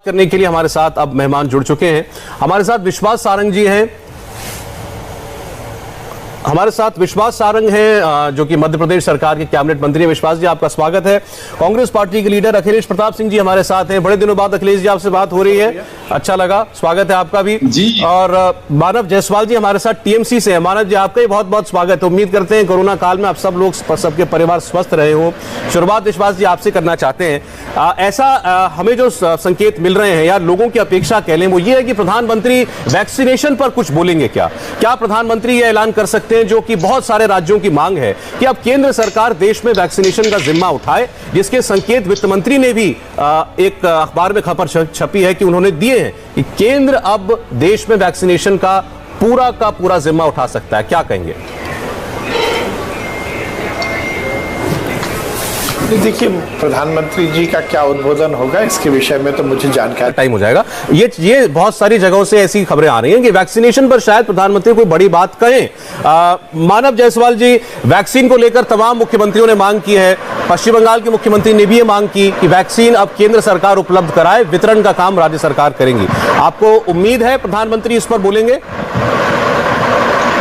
करने के लिए हमारे साथ अब मेहमान जुड़ चुके हैं। हमारे साथ विश्वास सारंग जी हैं, जो कि मध्य प्रदेश सरकार के कैबिनेट मंत्री हैं। विश्वास जी, आपका स्वागत है। कांग्रेस पार्टी के लीडर अखिलेश प्रताप सिंह जी हमारे साथ हैं। बड़े दिनों बाद अखिलेश जी आपसे बात हो रही है, अच्छा लगा, स्वागत है आपका भी जी। और मानव जायसवाल जी हमारे साथ टीएमसी से हैं। मानव जी, आपका भी बहुत बहुत स्वागत है। उम्मीद करते हैं कोरोना काल में आप सब लोग, सबके परिवार स्वस्थ रहे हो। शुरुआत विश्वास जी आपसे करना चाहते हैं। ऐसा हमें जो संकेत मिल रहे हैं या लोगों की अपेक्षा कह लें, वो ये है कि प्रधानमंत्री वैक्सीनेशन पर कुछ बोलेंगे। क्या प्रधानमंत्री ये ऐलान कर सकते हैं, जो कि बहुत सारे राज्यों की मांग है, कि अब केंद्र सरकार देश में वैक्सीनेशन का जिम्मा उठाए, जिसके संकेत वित्त मंत्री ने भी एक अखबार में खबर छपी है कि उन्होंने दिए हैं कि केंद्र अब देश में वैक्सीनेशन का पूरा जिम्मा उठा सकता है। क्या कहेंगे? देखिए, प्रधानमंत्री जी का क्या उद्बोधन होगा इसके विषय में तो मुझे जानकारी, टाइम हो जाएगा। ये बहुत सारी जगहों से ऐसी खबरें आ रही हैं कि वैक्सीनेशन पर शायद प्रधानमंत्री कोई बड़ी बात कहें। मानव जायसवाल जी, वैक्सीन को लेकर तमाम मुख्यमंत्रियों ने मांग की है। पश्चिम बंगाल के मुख्यमंत्री ने भी ये मांग की कि वैक्सीन अब केंद्र सरकार उपलब्ध कराए, वितरण का काम राज्य सरकार करेंगी। आपको उम्मीद है प्रधानमंत्री इस पर बोलेंगे?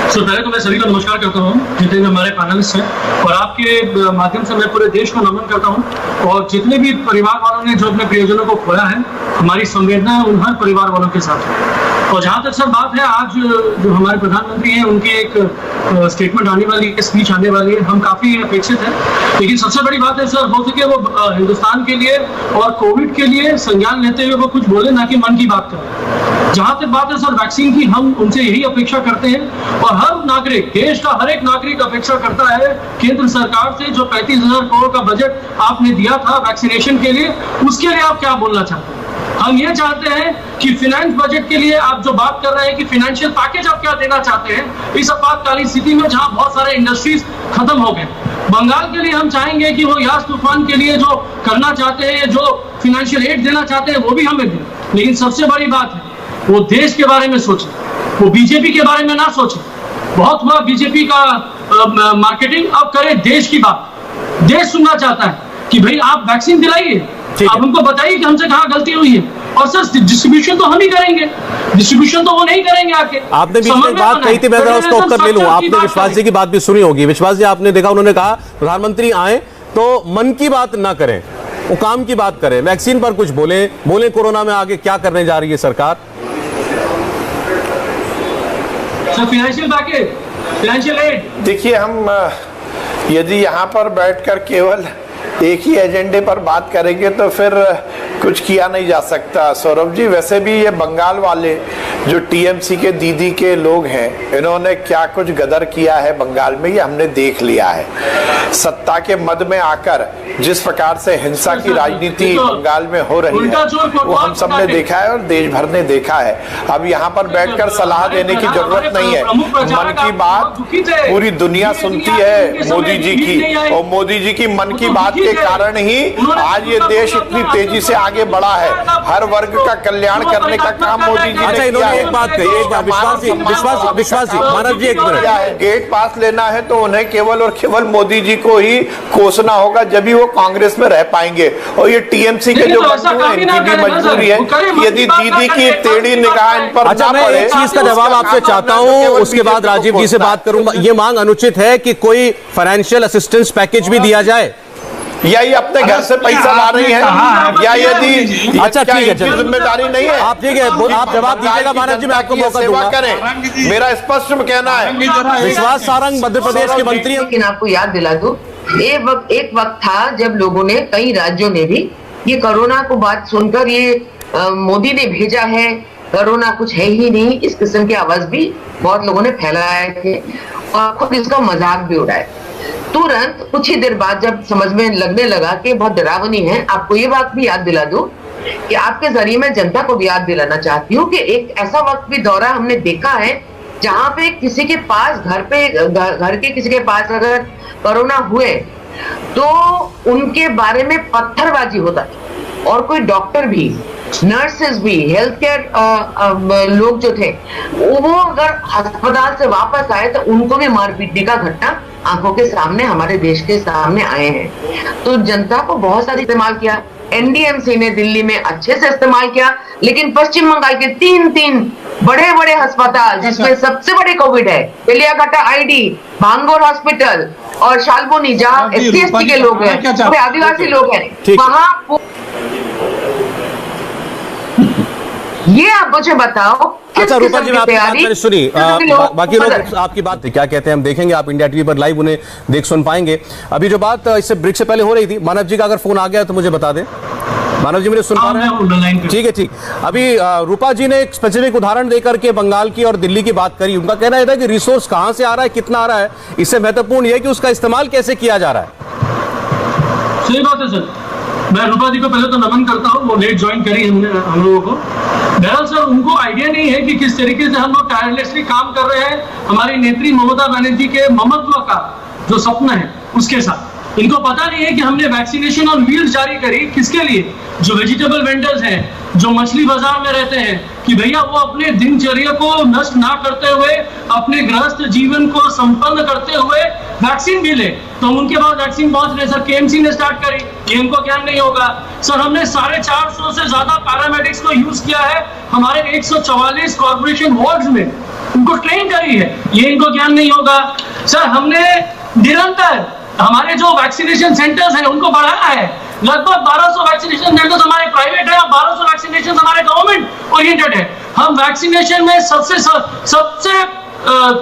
पहले तो मैं सभी को नमस्कार करता हूँ, जितने भी हमारे पैनलिस्ट हैं, और आपके माध्यम से मैं पूरे देश को नमन करता हूँ। और जितने भी परिवार वालों ने जो अपने प्रियजनों को खोया है, हमारी संवेदना उन हर परिवार वालों के साथ है। और जहाँ तक सर बात है, आज जो हमारे प्रधानमंत्री हैं उनकी एक स्टेटमेंट आने वाली है, स्पीच आने वाली है, हम काफी अपेक्षित हैं। लेकिन सबसे बड़ी बात है सर, हो सके वो हिंदुस्तान के लिए और कोविड के लिए संज्ञान लेते हुए वो कुछ बोले, ना कि मन की बात करें। जहां तक बात है सर वैक्सीन की, हम उनसे यही अपेक्षा करते हैं और हर नागरिक, देश का हर एक नागरिक अपेक्षा करता है केंद्र सरकार से, जो 35,000 करोड़ का बजट आपने दिया था वैक्सीनेशन के लिए, उसके लिए आप क्या बोलना चाहते हैं? हम ये चाहते हैं कि फाइनेंस बजट के लिए आप जो बात कर रहे हैं कि फाइनेंशियल पैकेज आप क्या देना चाहते हैं इस आपातकालीन स्थिति में जहां बहुत सारे इंडस्ट्रीज खत्म हो गए। बंगाल के लिए हम चाहेंगे कि वो यास तूफान के लिए जो करना चाहते हैं, जो फाइनेंशियल एड देना चाहते हैं, वो भी हमें दें। लेकिन सबसे बड़ी बात है, वो देश के बारे में सोचें, वो बीजेपी के बारे में ना सोचें। बहुत हुआ बीजेपी का मार्केटिंग, अब करें देश की बात। देश सुनना चाहता है कि भाई आप वैक्सीन दिलाइए, आप हमको बताइए कि हमसे कहाँ गलती हुई है। और सर डिस्ट्रीब्यूशन तो हम ही करेंगे, डिस्ट्रीब्यूशन तो वो नहीं करेंगे आके। आपने बीच में बात कही थी, मैं जरा उसका उत्तर ले लूं। आपने विश्वास जी की बात भी सुनी होगी। विश्वास जी, आपने देखा उन्होंने कहा प्रधानमंत्री आए तो मन की बात ना करें, वो काम की बात करें, वैक्सीन पर कुछ बोले कोरोना में आगे क्या करने जा रही है सरकार। फाइनेंशियल पैकेज, फाइनेंशियल एड, देखिए, हम यदि यहाँ पर बैठकर केवल एक ही एजेंडे पर बात करेंगे तो फिर कुछ किया नहीं जा सकता। सौरभ जी, वैसे भी ये बंगाल वाले जो टीएमसी के दीदी के लोग हैं, इन्होंने क्या कुछ गदर किया है बंगाल में, ये हमने देख लिया है। सत्ता के मद में आकर जिस प्रकार से हिंसा की राजनीति बंगाल में हो रही है, वो हम सब ने देखा है और देश भर ने देखा है। अब यहाँ पर बैठकर सलाह देने की जरूरत नहीं है। मन की बात पूरी दुनिया सुनती है मोदी जी की, और मोदी जी की मन की बात के कारण ही आज ये देश इतनी तेजी से आगे बढ़ा है। हर वर्ग का कल्याण करने का काम मोदी जी ने किया है। एक बात कही, विश्वास जी, मानव जी, एक मिनट। गेट पास लेना है तो उन्हें केवल और केवल मोदी जी को ही कोसना होगा, जब भी वो कांग्रेस में रह पाएंगे। और ये टीएमसी के जो बंधु हैं, इनकी भी मजबूरी है कि यदि दीदी की टेढ़ी निगाह इन पर अच्छा, मैं एक चीज का जवाब आपसे चाहता हूँ, उसके बाद राजीव जी से बात करूंगा। ये मांग अनुचित है कि कोई फाइनेंशियल असिस्टेंस पैकेज भी दिया जाए, या ये अपने घर से पैसा ला रही है, या यदि अच्छा ठीक है, जिम्मेदारी नहीं है। आप ठीक है, आप जवाब दीजिएगा मानव जी, मैं आपको मौका दूंगा। करें, मेरा स्पष्ट कहना है। विश्वास सारंग मध्य प्रदेश के मंत्री। लेकिन आपको याद दिला दूं, एक वक्त था जब लोगों ने, कई राज्यों ने भी ये कोरोना को बात सुनकर, ये मोदी ने भेजा है, कोरोना कुछ है ही नहीं, इस किस्म की आवाज भी बहुत लोगों ने फैलाए थे और खुद इसका मजाक भी उड़ाया। तुरंत कुछ ही देर बाद जब समझ में लगने लगा कि बहुत डरावनी है, आपको ये बात भी याद दिला दूं कि आपके जरिए मैं जनता को भी याद दिलाना चाहती हूँ कि एक ऐसा वक्त भी दौरा हमने देखा है जहां पे किसी के पास घर के किसी के पास अगर कोरोना हुए तो उनके बारे में पत्थरबाजी होता था, और कोई डॉक्टर भी, नर्सेस भी, हेल्थ केयर लोग जो थे, वो अगर अस्पताल से वापस आए तो उनको भी मार पीटने का घटना आंखों के सामने, हमारे देश के सामने आए हैं। तो जनता को बहुत सारा इस्तेमाल किया, एनडीएमसी ने दिल्ली में अच्छे से इस्तेमाल किया, लेकिन पश्चिम बंगाल के तीन बड़े बड़े अस्पताल जिसमें सबसे बड़े कोविड है, बेलियाघाटा आईडी, भांगोर हॉस्पिटल और शाल्बोनी जहाँ SC/ST के लोग हैं, आदिवासी लोग हैं, वहां ये आप मुझे बताओ। अच्छा रूपा जी, आपकी बात मैंने सुनी, बाकी लोग आपकी बात क्या कहते हैं हम देखेंगे, आप इंडिया टीवी पर लाइव उन्हें देख सुन पाएंगे। अभी जो बात इससे ब्रेक से पहले हो रही थी, मानव जी का अगर फोन आ गया तो मुझे बता दें। मानव जी मुझे सुन पा रहे हैं? ठीक है, ठीक। अभी रूपा जी ने एक स्पेसिफिक उदाहरण देकर के बंगाल की और दिल्ली की बात करी। उनका कहना था कि रिसोर्स कहां से आ रहा है, कितना आ रहा है, इससे महत्वपूर्ण यह है कि उसका इस्तेमाल कैसे किया जा रहा है। सही बात है सर, मैं रूपा जी को पहले तो नमन करता हूँ, वो लेट ज्वाइन करी हम लोगों को। बहरहाल सर, उनको आइडिया नहीं है कि किस तरीके से हम लोग टायरलेसली काम कर रहे हैं हमारी नेत्री ममता बनर्जी के ममत्व का जो सपना है उसके साथ। इनको पता नहीं है कि हमने वैक्सीनेशन ऑन व्हील्स जारी करी किसके लिए, जो वेजिटेबल वेंडर्स हैं, जो मछली बाजार में रहते हैं, कि भैया वो अपने दिनचर्या को नष्ट ना करते हुए, अपने गृहस्थ जीवन को संपन्न करते हुए वैक्सीन भी ले। तो उनके पास वैक्सीन पहुंच रहे। सर KMC ने स्टार्ट करी, ये इनको ज्ञान नहीं होगा। सर हमने 450 से ज्यादा पैरामेडिक्स को यूज किया है हमारे 144 कॉर्पोरेशन वार्ड्स में, उनको ट्रेन करी है, ये इनको ज्ञान नहीं होगा। सर हमने निरंतर हमारे जो वैक्सीनेशन सेंटर्स हैं उनको बढ़ाया है, लगभग 1200 वैक्सीनेशन सेंटर्स हमारे प्राइवेट है और 1200 वैक्सीनेशन हमारे गवर्नमेंट ओरिएंटेड है। हम वैक्सीनेशन में सबसे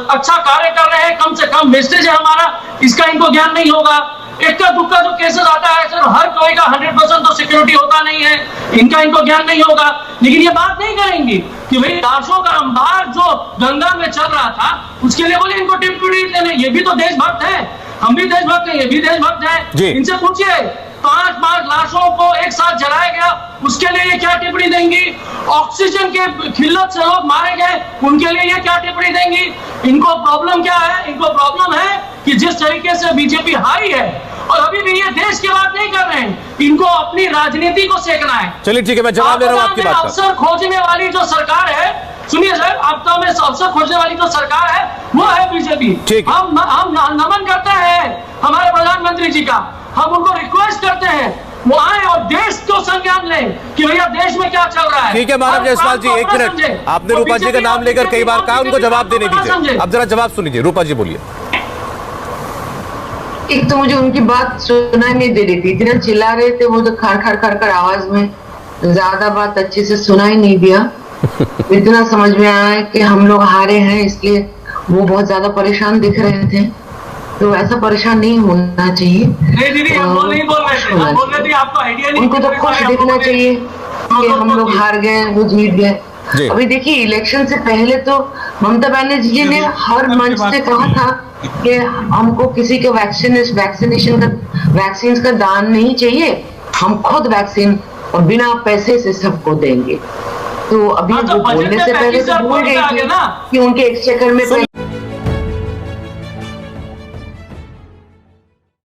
अच्छा कार्य कर रहे हैं, कम से कम वेस्टेज है हमारा, इसका इनको ज्ञान नहीं होगा। इक्का दुक्का जो केसेस आता है सर, हर कोई का 100% तो सिक्योरिटी होता नहीं है, इनको ज्ञान नहीं होगा। लेकिन ये बात नहीं करेंगी कि भाई लाशों का अंबार जो गंगा में चल रहा था उसके लिए बोले इनको टिप्पणी देने, ये भी तो देशभक्त है, हम भी देशभक्त हैं, ये भी देशभक्त है। इनसे पूछिए 5 लाशों को एक साथ जलाया गया, उसके लिए ये क्या टिप्पणी देंगी? ऑक्सीजन के किल्लत से लोग मारे गए, उनके लिए ये क्या टिप्पणी देंगी? इनको प्रॉब्लम क्या है? इनको प्रॉब्लम है कि जिस तरीके से बीजेपी हारी है और अभी भी ये देश की बात नहीं कर रहे हैं, इनको अपनी राजनीति को सेकना है। चलिए ठीक है, मैं जवाब दे रहा हूं आपकी बात का। अवसर खोजने वाली जो सरकार है, सुनिए सर, आपका में अवसर खोजने वाली जो सरकार है वो है बीजेपी। हम नमन करते हैं हमारे प्रधानमंत्री जी का, हम उनको रिक्वेस्ट करते हैं वो आए और देश को संज्ञान लें कि भैया देश में क्या चल रहा है। ठीक है मानव जायसवाल जी, एक मिनट, आपने रूपा जी का नाम लेकर कई बार कहा, उनको जवाब देने दीजिए। अब जरा जवाब सुन लीजिए, रूपा जी बोलिए। एक तो मुझे उनकी बात सुनाई नहीं दे रही थी, इतना चिल्ला रहे थे वो तो खड़ आवाज में, ज्यादा बात अच्छे से सुनाई नहीं दिया। इतना समझ में आया कि हम लोग हारे हैं, इसलिए वो बहुत ज्यादा परेशान दिख रहे थे। तो ऐसा परेशान नहीं होना चाहिए। नहीं दीदी, हम नहीं बोल रहे थे, हम बोल रहे थे आपको आइडिया नहीं। उनको तो खुश दिखना चाहिए कि हम लोग हार गए, वो जीत गए। अभी देखिए इलेक्शन से पहले तो ममता बनर्जी जी ने हर मंच से कहा था कि हमको किसी के वैक्सीन का दान नहीं चाहिए, हम खुद वैक्सीन और बिना पैसे से सबको देंगे। तो अभी वो बोलने से पहले तो भूल गई थी कि उनके एक्सचेकर में